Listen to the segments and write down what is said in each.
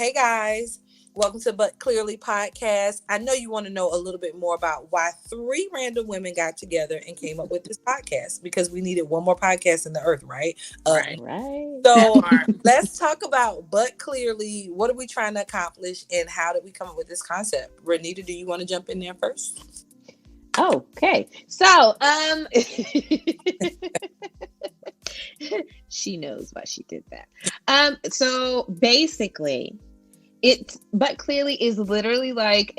Hey guys, welcome to But Clearly Podcast. I know you want to know a little bit more about why three random women got together and came up with this podcast because we needed one more podcast in the earth, right? Uh, Right. Right. so let's talk about But Clearly. What are we trying to accomplish and how did we come up with this concept? Renita, do you want to jump in there first? Okay. So, she knows why she did that. So basically, but clearly is literally like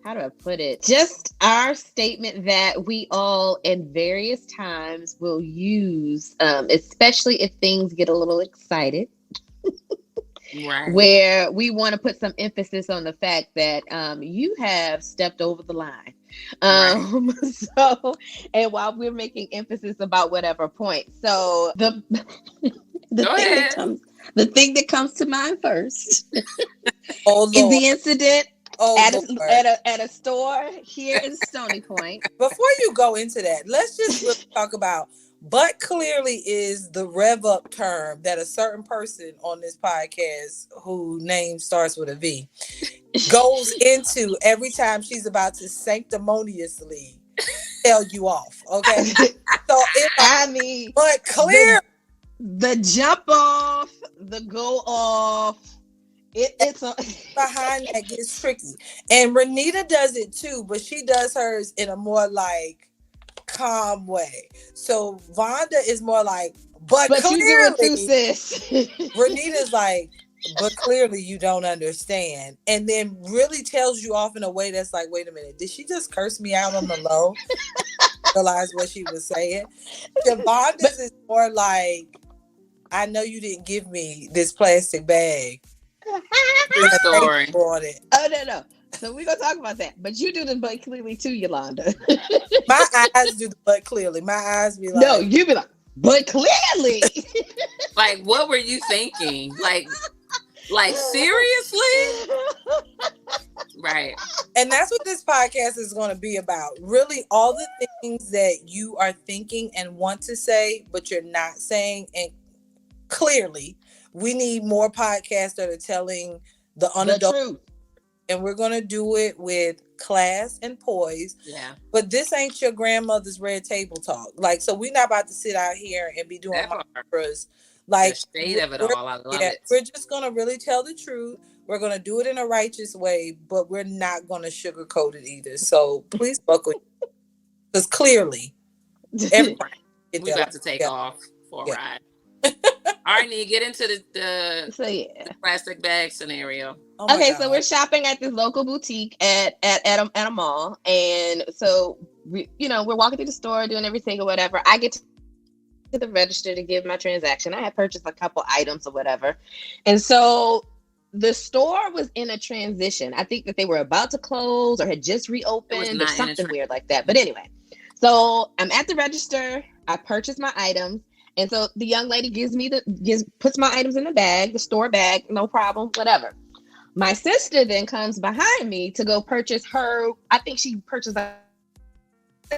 how do I put it? Just our statement that we all in various times will use, especially if things get a little excited. Right. Where we want to put some emphasis on the fact that you have stepped over the line. So, and while we're making emphasis about whatever point, so the Go thing that ahead. comes the thing that comes to mind first Oh is Lord. the incident Oh at Lord. at a store here in Stony Point. Before you go into that, let's just really talk about but clearly is the rev up term that a certain person on this podcast who name starts with a V goes into every time she's about to sanctimoniously tell you off. Okay. So it's I mean, but clear the jump off, the go off. It's a behind that gets tricky. And Renita does it too, but she does hers in a more like calm way. So Vonda is more like, but but you do it too, clearly, sis. Renita's like, but clearly you don't understand. And then really tells you off in a way that's like, wait a minute, did she just curse me out on the low? Realize what she was saying. Vonda's is more like, I know you didn't give me this plastic bag. True story. On it. Oh no. So we're gonna talk about that. But you do the but clearly too, Yolanda. My eyes do the but clearly. My eyes be No, like, you be like, but clearly. Like, what were you thinking? Like seriously? Right. and that's what this podcast is going to be about. Really, all the things that you are thinking and want to say, but you're not saying. And clearly, we need more podcasts that are telling the The unadult. truth. And we're going to do it with class and poise. Yeah. But this ain't your grandmother's red table talk. Like, so we're not about to sit out here and be doing That part. mantras. The Like, shade of it all. I love yeah, it. we're just going to really tell the truth. We're going to do it in a righteous way, but we're not going to sugarcoat it either. So please buckle. Because clearly, everybody Right. get We that. about to take Yeah. off for a Yeah. ride. All right, need to get into So yeah. the plastic bag scenario. Oh my Okay, God. so we're shopping at this local boutique at a mall, and so we're walking through the store doing everything or whatever. I get to the register to give my transaction. I had purchased a couple items or whatever, and so the store was in a transition. I think that they were about to close or had just It was reopened or not in a something weird like that. But anyway, so I'm at the register. I purchased my items. And so the young lady puts my items in the bag, the store bag, no problem, whatever. My sister then comes behind me to go purchase her. I think she purchased like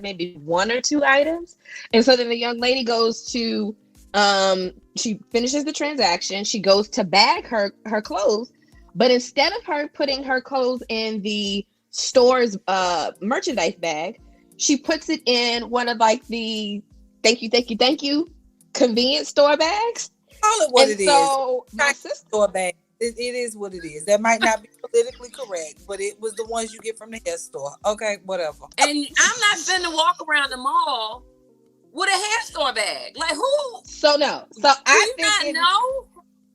maybe one or two items. And so then the young lady goes to, she finishes the transaction. She goes to bag her clothes. But instead of her putting her clothes in the store's merchandise bag, she puts it in one of like the thank you convenience store bags. Call it what And it is. so my sister, Store bag. It is what it is. That might not be politically correct, but it was the ones you get from the hair store. Okay, whatever. And I'm not finna walk around the mall with a hair store bag. Like who? so no, so Do I you not think know?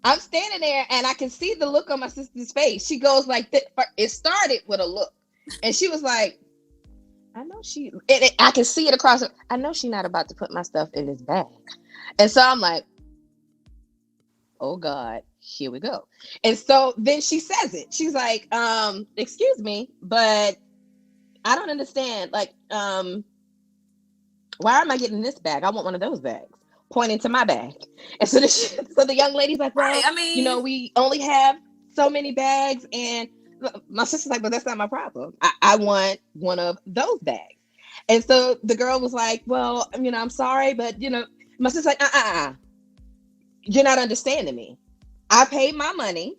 I'm standing there and I can see the look on my sister's face. She goes like this. It started with a look, and she was like, "I know she." I can see it across. I know she's not about to put my stuff in this bag, and so I'm like, "Oh God, here we go." And so then she says it. She's like, "Excuse me, but I don't understand. Like, why am I getting this bag? I want one of those bags." Pointing to my bag. And so so the young lady's like, Right. well, I mean, we only have so many bags. And my sister's like, but that's not my problem. I want one of those bags. And so the girl was like, well, I'm sorry, but, my sister's like, you're not understanding me. I paid my money.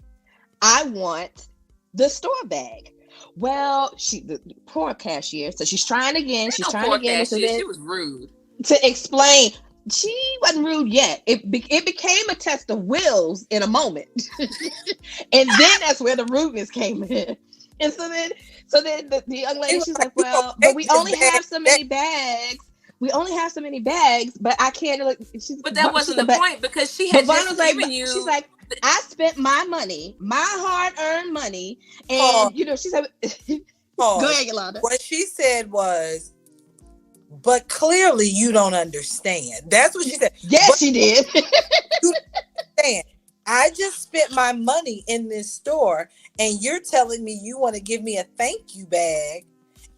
I want the store bag. Well, the poor cashier. So she's trying again. Ain't She's no trying poor again. And so cashier. then She was rude. to explain, she wasn't rude yet. It became a test of wills in a moment, and then that's where the rudeness came in. And so then the young He lady, was she's like, like, "You gonna well, but take we this only bag?" have so many bags. We only have so many bags, but I can't. But that wasn't the But point because she had Vaughn was just like, given she's you. like, I spent my money, my hard-earned money, Pause. and she's like, go Pause. ahead, Yolanda. What she said was, "But clearly you don't understand." That's what she said. Yes, But she did. you don't understand. I just spent my money in this store, and you're telling me you want to give me a thank you bag,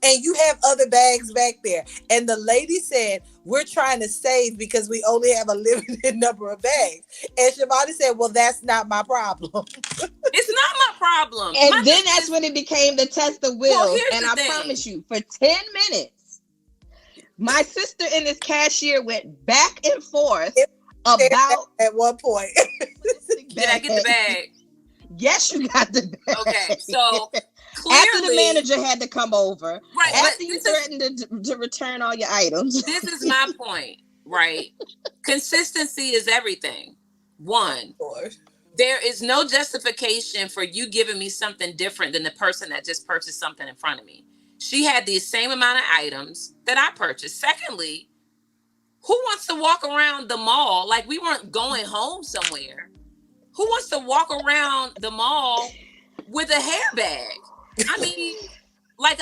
and you have other bags back there. And the lady said, "We're trying to save because we only have a limited number of bags." And Shavonda said, "Well, that's not my problem." It's not my problem. My And then thing that's is, when it became the test of well, wills. here's And the I thing. promise you, for 10 minutes, my sister and this cashier went back and forth It said that about at one point. plastic Did I get the bags. bag? Yes, you got the Okay, bag. so After the clearly, manager had to come over, right, but after you threatened to return all your items. this is my point, right? Consistency is everything. One, Lord. there is no justification for you giving me something different than the person that just purchased something in front of me. She had the same amount of items that I purchased. Secondly, who wants to walk around the mall like we weren't going home somewhere? Who wants to walk around the mall with a hair bag? I mean, like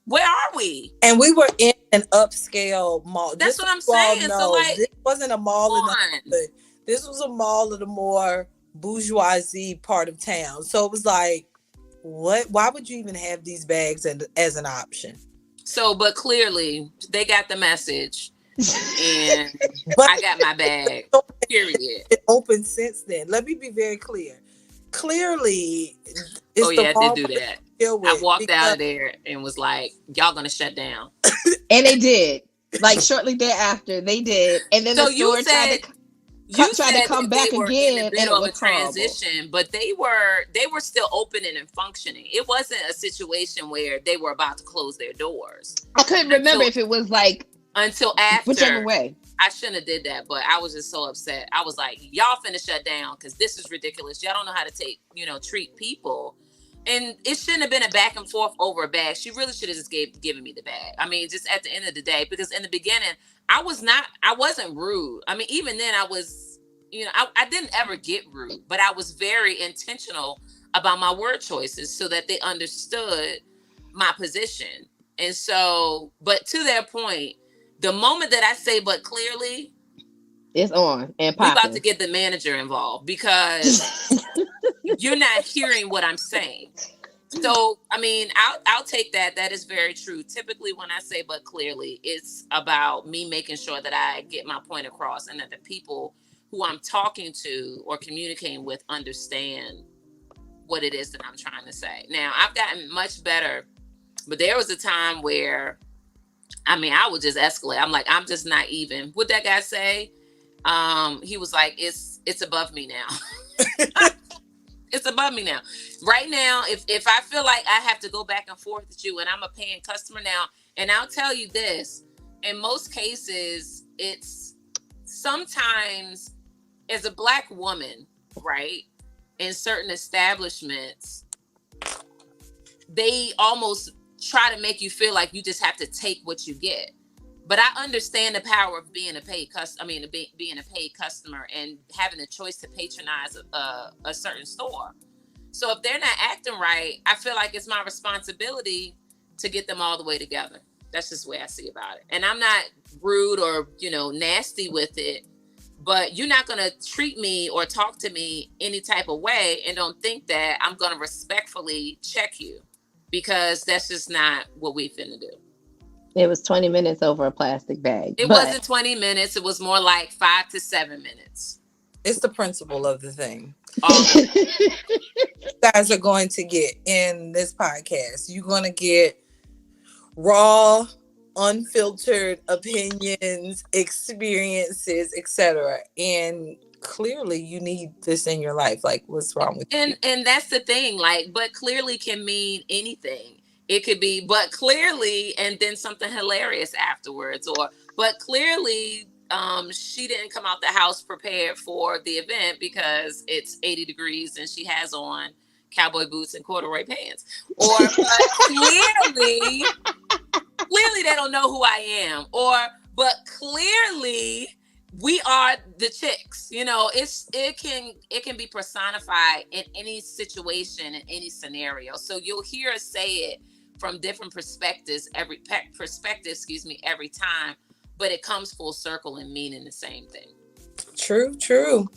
where are we? And we were in an upscale mall. That's Just so what I'm you all saying. So, know, like, this wasn't a mall in the on. hood. This was a mall in the more bourgeoisie part of town. So it was like, what? Why would you even have these bags as an option? So, but clearly they got the message, and But I got my bag. Period. it open since then. Let me be very clear. Clearly, Oh it's the yeah, I did wrong do person that. to deal I with walked out because of there and was like, "Y'all gonna shut down." And they did. Like shortly thereafter, they did. And then the So you store said tried to come that they back were in the again, and middle it of a was horrible. transition, but they were still opening and functioning. It wasn't a situation where they were about to close their doors I couldn't remember until if it was like whichever after. way. I shouldn't have did that, but I was just so upset. I was like, "Y'all finna shut down because this is ridiculous. Y'all don't know how to treat people." And it shouldn't have been a back and forth over a bag. She really should have just given me the bag. I mean, just at the end of the day, because in the beginning, I wasn't rude. I mean, even then I was, I didn't ever get rude, but I was very intentional about my word choices so that they understood my position. And so, but to their point, the moment that I say, but clearly, It's on and we about to popping. get the manager involved because you're not hearing what I'm saying. So, I mean, I'll take that. That is very true. Typically, when I say but clearly, it's about me making sure that I get my point across and that the people who I'm talking to or communicating with understand what it is that I'm trying to say. Now, I've gotten much better, but there was a time where, I mean, I would just escalate. I'm like, I'm just not even. What that guy say? He was like, it's above me now. It's above me now. Right now, if I feel like I have to go back and forth with you and I'm a paying customer now, and I'll tell you this, in most cases, it's sometimes as a Black woman, right, in certain establishments, they almost try to make you feel like you just have to take what you get. But I understand the power of being a paid being a paid customer and having the choice to patronize a certain store. So if they're not acting right, I feel like it's my responsibility to get them all the way together. That's just the way I see about it. And I'm not rude or, nasty with it, but you're not going to treat me or talk to me any type of way and don't think that I'm going to respectfully check you, because that's just not what we finna do. It was 20 minutes over a plastic bag. It But wasn't 20 minutes. It was more like 5 to 7 minutes. it's the principle of the thing. All You guys are going to get in this podcast. You're going to get raw, unfiltered opinions, experiences, etc. And clearly you need this in your life. Like, what's wrong with you? And that's the thing, like, but clearly can mean anything. It could be but clearly and then something hilarious afterwards, or but clearly she didn't come out the house prepared for the event because it's 80 degrees and she has on cowboy boots and corduroy pants. Or but clearly they don't know who I am. Or but clearly we are the chicks. You know, it can be personified in any situation, in any scenario. So you'll hear us say it from different perspectives every every time, but it comes full circle and meaning the same thing. True.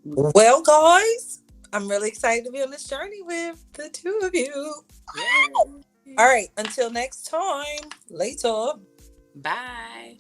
Well, guys, I'm really excited to be on this journey with the two of you. All right, until next time, later. Bye.